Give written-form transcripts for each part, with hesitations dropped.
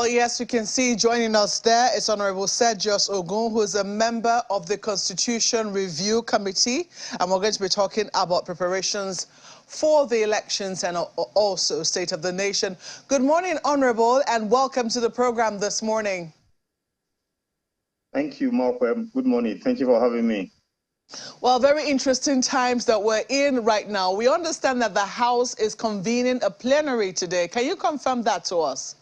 Well, yes, you can see joining us there is Honorable Sergius Ogun, who is a member of the Constitution Review Committee. And we're going to be talking about preparations for the elections and also state of the nation. Good morning, Honorable, and welcome to the program this morning. Thank you, Mark. Good morning. Thank you for having me. Well, very interesting times that we're in right now. We understand that the House is convening a plenary today. Can you confirm that to us?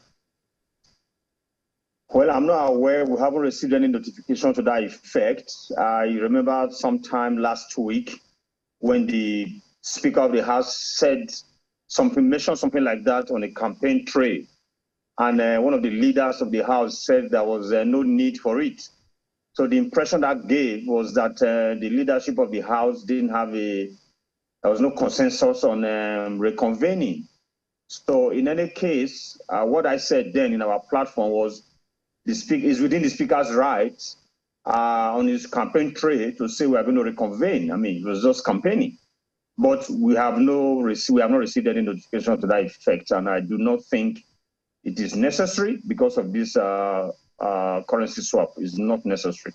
Well, I'm not aware. We haven't received any notification to that effect. I remember sometime last week when the Speaker of the House said something, mentioned something like that on a campaign trail. And one of the leaders of the House said there was no need for it. So the impression that gave was that the leadership of the House didn't have there was no consensus on reconvening. So in any case, what I said then in our platform was, is within the Speaker's rights on his campaign trail to say we are going to reconvene. I mean, it was just campaigning. But we have not received any notification to that effect, and I do not think it is necessary because of this currency swap. It's not necessary.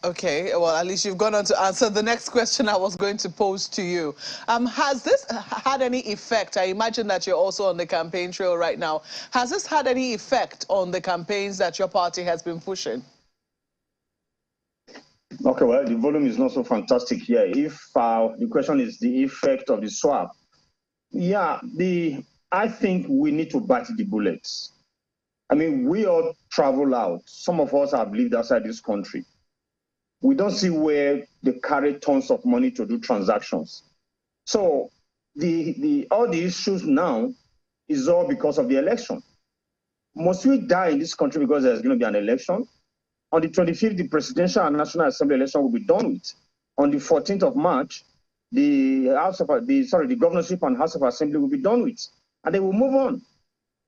Okay, well, at least you've gone on to answer the next question I was going to pose to you. Has this had any effect? I imagine that you're also on the campaign trail right now. Has this had any effect on the campaigns that your party has been pushing? Okay, well, the volume is not so fantastic here. If the question is the effect of the swap, yeah, I think we need to bite the bullets. I mean, we all travel out. Some of us have lived outside this country. We don't see where they carry tons of money to do transactions. So all the issues now is all because of the election. Must we die in this country because there's going to be an election? On the 25th, the presidential and national assembly election will be done with. On the 14th of March, the governorship and House of Assembly will be done with, and they will move on.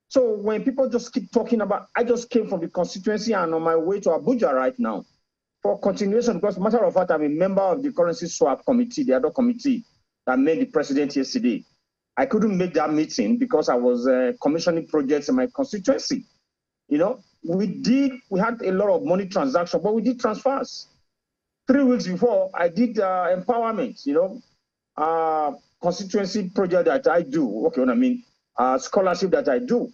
So when people just keep talking about, I just came from the constituency and on my way to Abuja right now for continuation, because matter of fact, I'm a member of the currency swap committee, the other committee that met the president yesterday. I couldn't make that meeting because I was commissioning projects in my constituency. You know, we had a lot of money transaction, but we did transfers. 3 weeks before, I did empowerment, constituency project that I do. Okay, what I mean, scholarship that I do.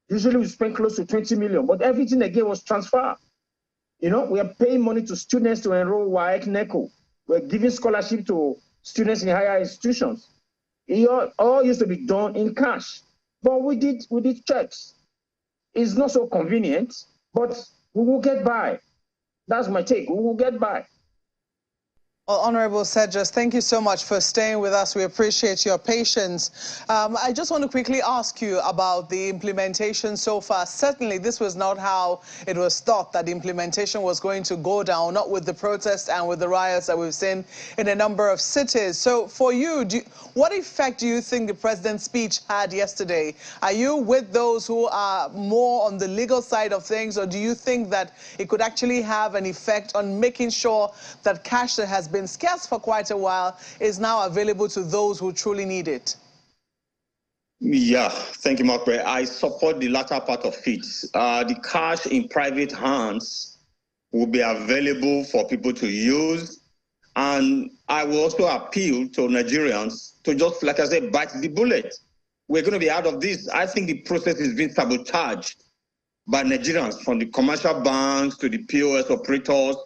Usually we spend close to 20 million, but everything again was transfer. We are paying money to students to enroll WAEC NECO. We're giving scholarship to students in higher institutions. It all used to be done in cash, but we did checks. It's not so convenient, but we will get by. That's my take. We will get by. Well, Honorable Sergius, thank you so much for staying with us. We appreciate your patience. I just want to quickly ask you about the implementation so far. Certainly, this was not how it was thought that the implementation was going to go down, not with the protests and with the riots that we've seen in a number of cities. So for you, what effect do you think the president's speech had yesterday? Are you with those who are more on the legal side of things, or do you think that it could actually have an effect on making sure that cash that has been scarce for quite a while is now available to those who truly need it? Yeah, thank you, Mark. I support the latter part of it. The cash in private hands will be available for people to use. And I will also appeal to Nigerians to just, like I said, bite the bullet. We're going to be out of this. I think the process is being sabotaged by Nigerians, from the commercial banks to the POS operators.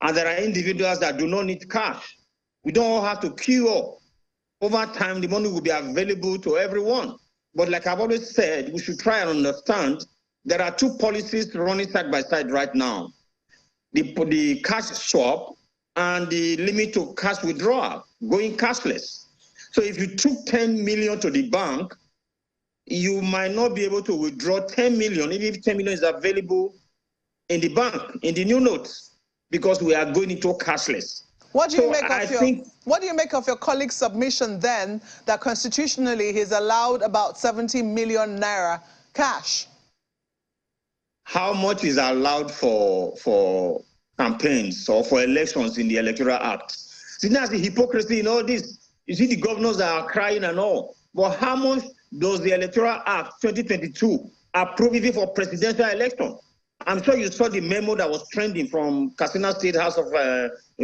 And there are individuals that do not need cash. We don't all have to queue up. Over time, the money will be available to everyone. But like I've always said, we should try and understand there are two policies running side by side right now. The cash swap and the limit to cash withdrawal, going cashless. So if you took 10 million to the bank, you might not be able to withdraw 10 million, even if 10 million is available in the bank, in the new notes, because we are going into cashless. What do you make of your colleague's submission then that constitutionally he's allowed about 70 million naira cash? How much is allowed for campaigns or for elections in the Electoral Act? See, that's the hypocrisy in all this. You see the governors that are crying and all. But how much does the Electoral Act 2022 approve even for presidential election. I'm sure you saw the memo that was trending from Katsina State House of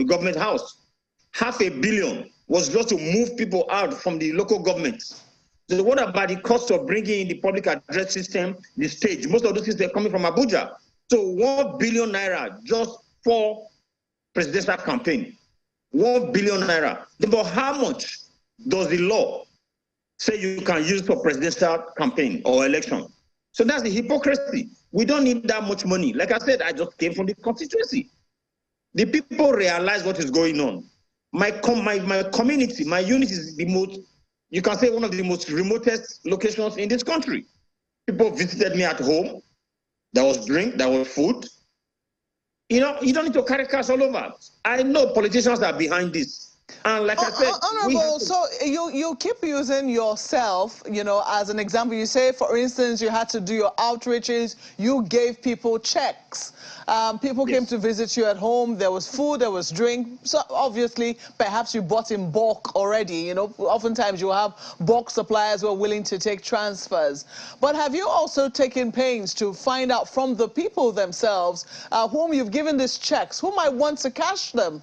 Government House. $500 million was just to move people out from the local government. So what about the cost of bringing in the public address system, the stage? Most of those things are coming from Abuja. So 1 billion naira just for presidential campaign. 1 billion naira. But how much does the law say you can use for presidential campaign or election? So that's the hypocrisy. We don't need that much money. Like I said, I just came from the constituency. The people realize what is going on. My community, my unit is the most, you can say one of the most remotest locations in this country. People visited me at home. There was drink, there was food. You know, you don't need to carry cash all over. I know politicians are behind this. And like I said, Honorable, so you keep using yourself, you know, as an example. You say, for instance, you had to do your outreaches. You gave people checks. People came to visit you at home. There was food, there was drink. So obviously, perhaps you bought in bulk already. You know, oftentimes you have bulk suppliers who are willing to take transfers. But have you also taken pains to find out from the people themselves whom you've given these checks, who might want to cash them?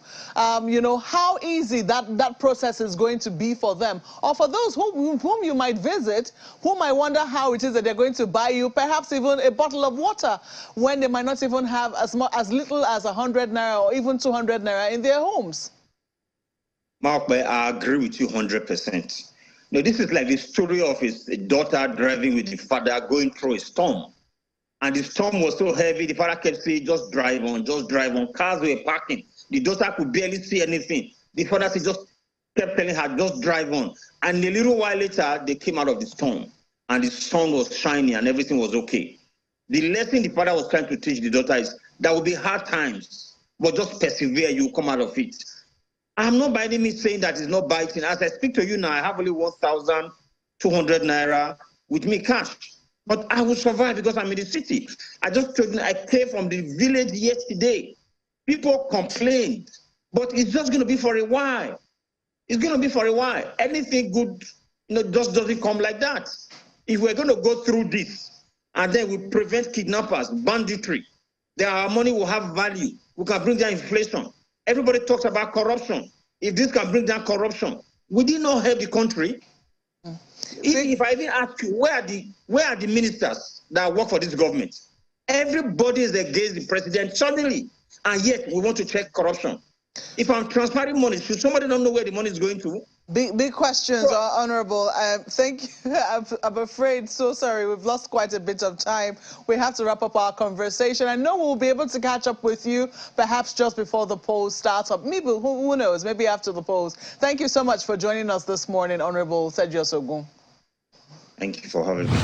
You know, how easy that process is going to be for them, or for those whom you might visit, who might wonder how it is that they're going to buy you perhaps even a bottle of water when they might not even have as little as 100 naira or even 200 naira in their homes. Mark, I agree with you 100%. Now, this is like the story of his daughter driving with the father going through a storm. And the storm was so heavy, the father kept saying, just drive on, just drive on. Cars were parking. The daughter could barely see anything. The father just kept telling her, just drive on. And a little while later, they came out of the storm. And the sun was shining and everything was okay. The lesson the father was trying to teach the daughter is there will be hard times, but just persevere, you come out of it. I'm not by any means saying that it's not biting. As I speak to you now, I have only 1,200 naira with me cash. But I will survive because I'm in the city. I just told you, I came from the village yesterday. People complained, but it's just going to be for a while. It's going to be for a while. Anything good, you know, just doesn't come like that. If we're going to go through this, and then we prevent kidnappers, banditry, then our money will have value. We can bring down inflation. Everybody talks about corruption. If this can bring down corruption, we did not help the country. If I even ask you, where are the ministers that work for this government? Everybody is against the president suddenly, and yet we want to check corruption. If I'm transferring money, should somebody not know where the money is going to? Big questions, Honorable. Thank you. I'm afraid, so sorry, we've lost quite a bit of time. We have to wrap up our conversation. I know we'll be able to catch up with you, perhaps just before the polls start up. Maybe, who knows, maybe after the polls. Thank you so much for joining us this morning, Honorable Sergio Sogun. Thank you for having me.